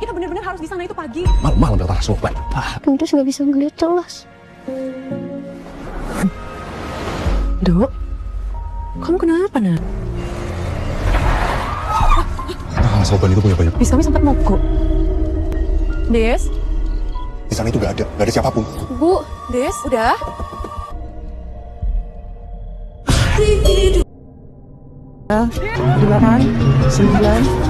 Kita bener-bener harus di sana itu pagi. Malam udah parah sobat. Gendis nggak bisa ngeliat jelas. Dok, kamu kenapa, Nak? Sobat itu punya banyak. Bisami sempat mogok. Des? Di sana itu gak ada siapapun. Bu, Des, udah? Delapan, 9.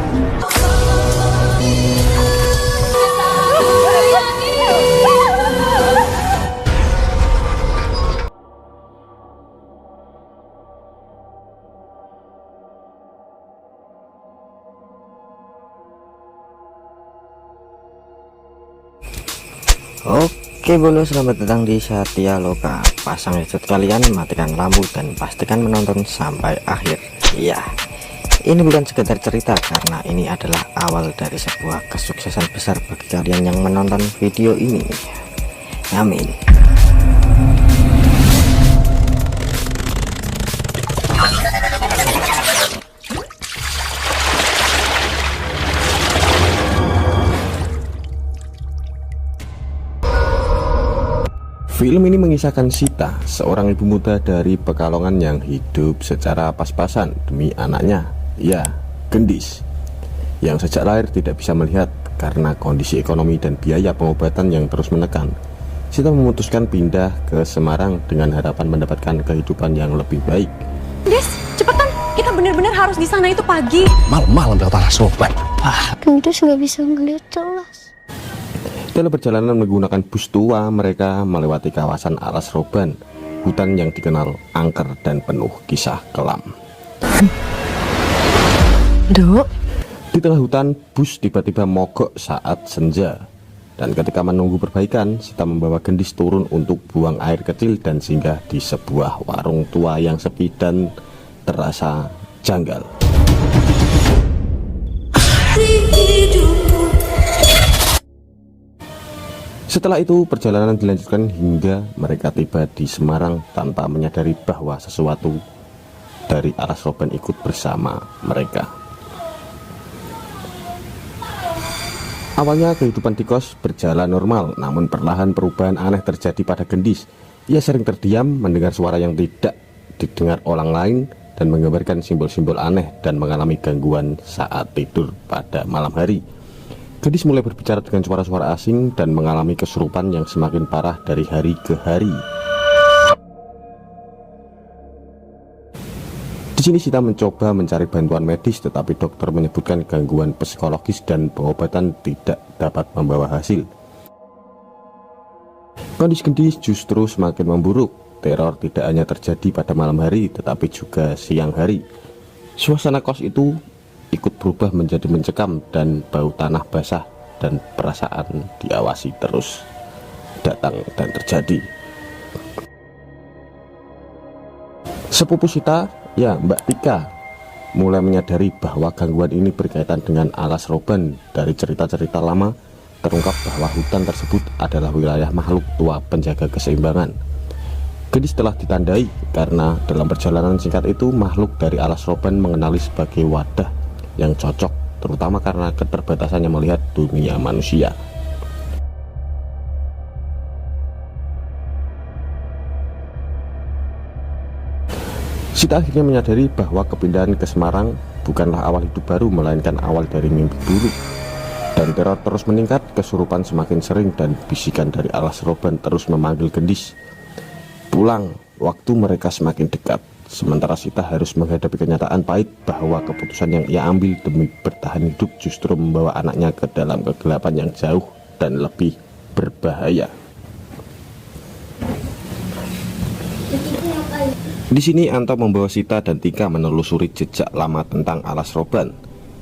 Oke bolo, selamat datang di Satya Loka. Pasang headset kalian, matikan lampu, dan pastikan menonton sampai akhir. Ya, ini bukan sekedar cerita, karena ini adalah awal dari sebuah kesuksesan besar bagi kalian yang menonton video ini. Amin. Film ini mengisahkan Sita, seorang ibu muda dari Pekalongan yang hidup secara pas-pasan demi anaknya, ya, Gendis, yang sejak lahir tidak bisa melihat karena kondisi ekonomi dan biaya pengobatan yang terus menekan. Sita memutuskan pindah ke Semarang dengan harapan mendapatkan kehidupan yang lebih baik. Des, cepetan. Kita bener-bener harus di sana itu pagi. Malam udah parah sobat. Gendis nggak bisa ngeliat jelas. Dalam perjalanan menggunakan bus tua, mereka melewati kawasan Alas Roban, hutan yang dikenal angker dan penuh kisah kelam. Dok? Di tengah hutan, bus tiba-tiba mogok saat senja. Dan ketika menunggu perbaikan, Sita membawa Gendis turun untuk buang air kecil dan singgah di sebuah warung tua yang sepi dan terasa janggal. Setelah itu perjalanan dilanjutkan hingga mereka tiba di Semarang tanpa menyadari bahwa sesuatu dari Alas Roban ikut bersama mereka. Awalnya kehidupan di kos berjalan normal, namun perlahan perubahan aneh terjadi pada Gendis. Ia sering terdiam, mendengar suara yang tidak didengar orang lain, dan menggambarkan simbol-simbol aneh dan mengalami gangguan saat tidur pada malam hari. Gendis mulai berbicara dengan suara-suara asing dan mengalami kesurupan yang semakin parah dari hari ke hari. Di sini Sita mencoba mencari bantuan medis, tetapi dokter menyebutkan gangguan psikologis dan pengobatan tidak dapat membawa hasil. Kondisi Gendis justru semakin memburuk. Teror tidak hanya terjadi pada malam hari, tetapi juga siang hari. Suasana kos itu ikut berubah menjadi mencekam dan bau tanah basah, dan perasaan diawasi terus datang dan terjadi. Sepupu Sita, ya Mbak Tika, mulai menyadari bahwa gangguan ini berkaitan dengan Alas Roban. Dari cerita-cerita lama terungkap bahwa hutan tersebut adalah wilayah makhluk tua penjaga keseimbangan. Gendis telah ditandai karena dalam perjalanan singkat itu makhluk dari Alas Roban mengenali sebagai wadah yang cocok, terutama karena keterbatasannya melihat dunia manusia. Sita akhirnya menyadari bahwa kepindahan ke Semarang bukanlah awal hidup baru, melainkan awal dari mimpi buruk. Dan teror terus meningkat, kesurupan semakin sering, dan bisikan dari Alas Roban terus memanggil Gendis. Pulang, waktu mereka semakin dekat. Sementara Sita harus menghadapi kenyataan pahit bahwa keputusan yang ia ambil demi bertahan hidup justru membawa anaknya ke dalam kegelapan yang jauh dan lebih berbahaya. Di sini Anto membawa Sita dan Tika menelusuri jejak lama tentang Alas Roban.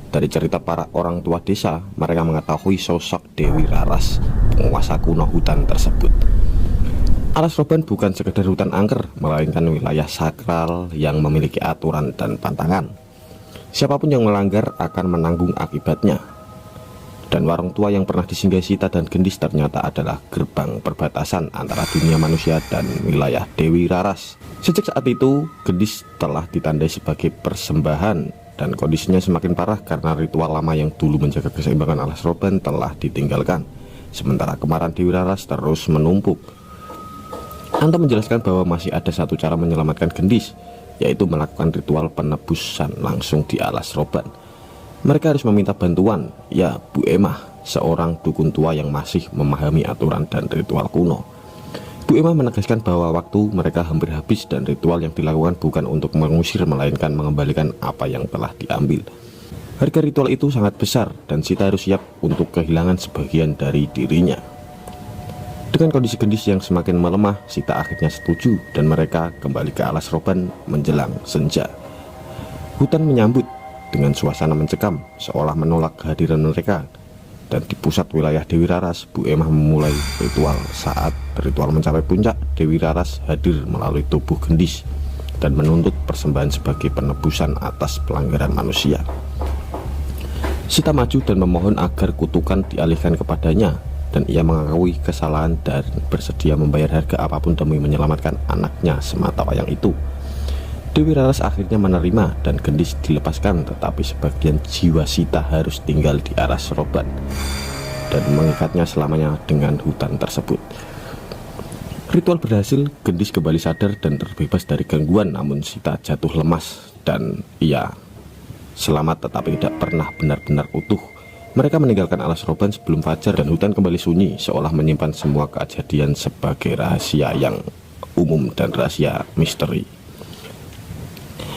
Dari cerita para orang tua desa, mereka mengetahui sosok Dewi Raras, penguasa kuno hutan tersebut. Alas Roban bukan sekedar hutan angker, melainkan wilayah sakral yang memiliki aturan dan pantangan. Siapapun yang melanggar akan menanggung akibatnya. Dan warung tua yang pernah disinggahi Sita dan Gendis ternyata adalah gerbang perbatasan antara dunia manusia dan wilayah Dewi Raras. Sejak saat itu, Gendis telah ditandai sebagai persembahan dan kondisinya semakin parah karena ritual lama yang dulu menjaga keseimbangan alas roban telah ditinggalkan. Sementara kemarahan Dewi Raras terus menumpuk. Anto menjelaskan bahwa masih ada satu cara menyelamatkan Gendis, yaitu melakukan ritual penebusan langsung di alas roban. Mereka harus meminta bantuan, ya Bu Emah, seorang dukun tua yang masih memahami aturan dan ritual kuno. Bu Emah menegaskan bahwa waktu mereka hampir habis dan ritual yang dilakukan bukan untuk mengusir melainkan mengembalikan apa yang telah diambil. Harga ritual itu sangat besar dan Sita harus siap untuk kehilangan sebagian dari dirinya. Dengan kondisi Gendis yang semakin melemah, Sita akhirnya setuju dan mereka kembali ke alas roban menjelang senja. Hutan menyambut dengan suasana mencekam seolah menolak kehadiran mereka. Dan di pusat wilayah Dewi Raras, Bu Emah memulai ritual. Saat ritual mencapai puncak, Dewi Raras hadir melalui tubuh Gendis dan menuntut persembahan sebagai penebusan atas pelanggaran manusia. Sita maju dan memohon agar kutukan dialihkan kepadanya, dan ia mengakui kesalahan dan bersedia membayar harga apapun demi menyelamatkan anaknya sematawayang itu. Dewi Raras akhirnya menerima dan Gendis dilepaskan, tetapi sebagian jiwa Sita harus tinggal di alas roban dan mengikatnya selamanya dengan hutan tersebut. Ritual berhasil, Gendis kembali sadar dan terbebas dari gangguan, namun Sita jatuh lemas dan ia selamat tetapi tidak pernah benar-benar utuh. Mereka meninggalkan alas roban sebelum fajar dan hutan kembali sunyi, seolah menyimpan semua kejadian sebagai rahasia yang umum dan rahasia misteri.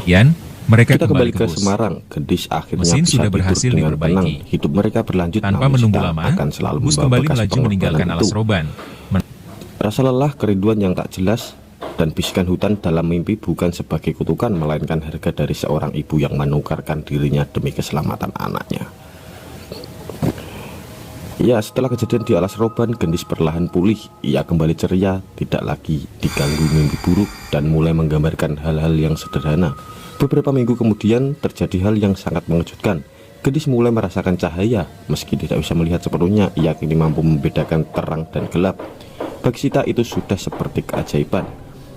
Mereka Kita kembali ke bus. Semarang. Gendis akhirnya Mesin bisa sudah tidur berhasil dengan diperbaiki. tenang. Hidup mereka berlanjut, Tanpa namun menunggu Sita lama, akan selalu bus membawa kembali bekas melaju pengorbanan meninggalkan alas itu. roban. Rasa lelah, kerinduan yang tak jelas, dan bisikan hutan dalam mimpi bukan sebagai kutukan, melainkan harga dari seorang ibu yang menukarkan dirinya demi keselamatan anaknya. Ya, setelah kejadian di alas roban, Gendis perlahan pulih. Ia kembali ceria, tidak lagi diganggu mimpi buruk, dan mulai menggambarkan hal-hal yang sederhana. Beberapa minggu kemudian, terjadi hal yang sangat mengejutkan. Gendis mulai merasakan cahaya. Meski tidak bisa melihat sepenuhnya, ia kini mampu membedakan terang dan gelap. Bagi Sita itu sudah seperti keajaiban.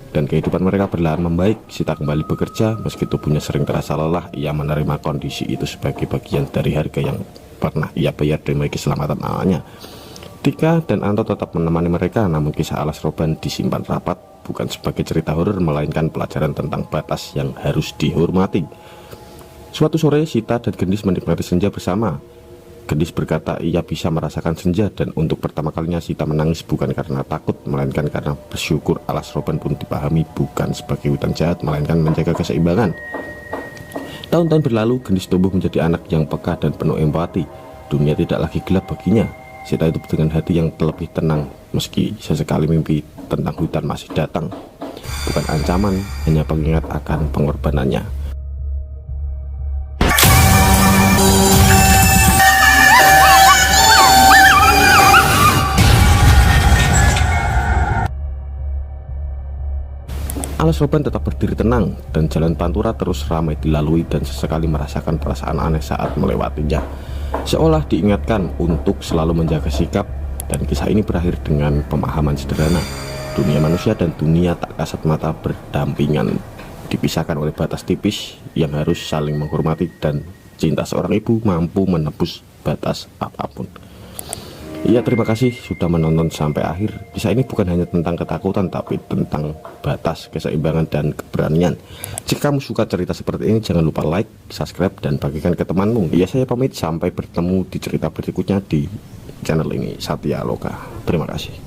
Dan kehidupan mereka perlahan membaik. Sita kembali bekerja, meski tubuhnya sering terasa lelah, ia menerima kondisi itu sebagai bagian dari harga yang pernah ia bayar demi keselamatan anaknya. Tika dan Anto tetap menemani mereka, namun kisah alas roban disimpan rapat, bukan sebagai cerita horor, melainkan pelajaran tentang batas yang harus dihormati. Suatu sore, Sita dan Gendis menikmati senja bersama. Gendis berkata ia bisa merasakan senja, dan untuk pertama kalinya Sita menangis bukan karena takut, melainkan karena bersyukur alas roban pun dipahami bukan sebagai hutan jahat, melainkan menjaga keseimbangan. Tahun-tahun berlalu, Gendis tumbuh menjadi anak yang peka dan penuh empati. Dunia tidak lagi gelap baginya. Sita hidup dengan hati yang lebih tenang, meski sesekali mimpi tentang hutan masih datang. Bukan ancaman, hanya pengingat akan pengorbanannya. Alas roban tetap berdiri tenang, dan jalan Pantura terus ramai dilalui, dan sesekali merasakan perasaan aneh saat melewatinya. Seolah diingatkan untuk selalu menjaga sikap, dan kisah ini berakhir dengan pemahaman sederhana. Dunia manusia dan dunia tak kasat mata berdampingan, dipisahkan oleh batas tipis yang harus saling menghormati, dan cinta seorang ibu mampu menebus batas apapun. Ya, terima kasih sudah menonton sampai akhir. Kisah ini bukan hanya tentang ketakutan, tapi tentang batas, keseimbangan, dan keberanian. Jika kamu suka cerita seperti ini, jangan lupa like, subscribe, dan bagikan ke temanmu. Ya, saya pamit, sampai bertemu di cerita berikutnya di channel ini, Satya Loka. Terima kasih.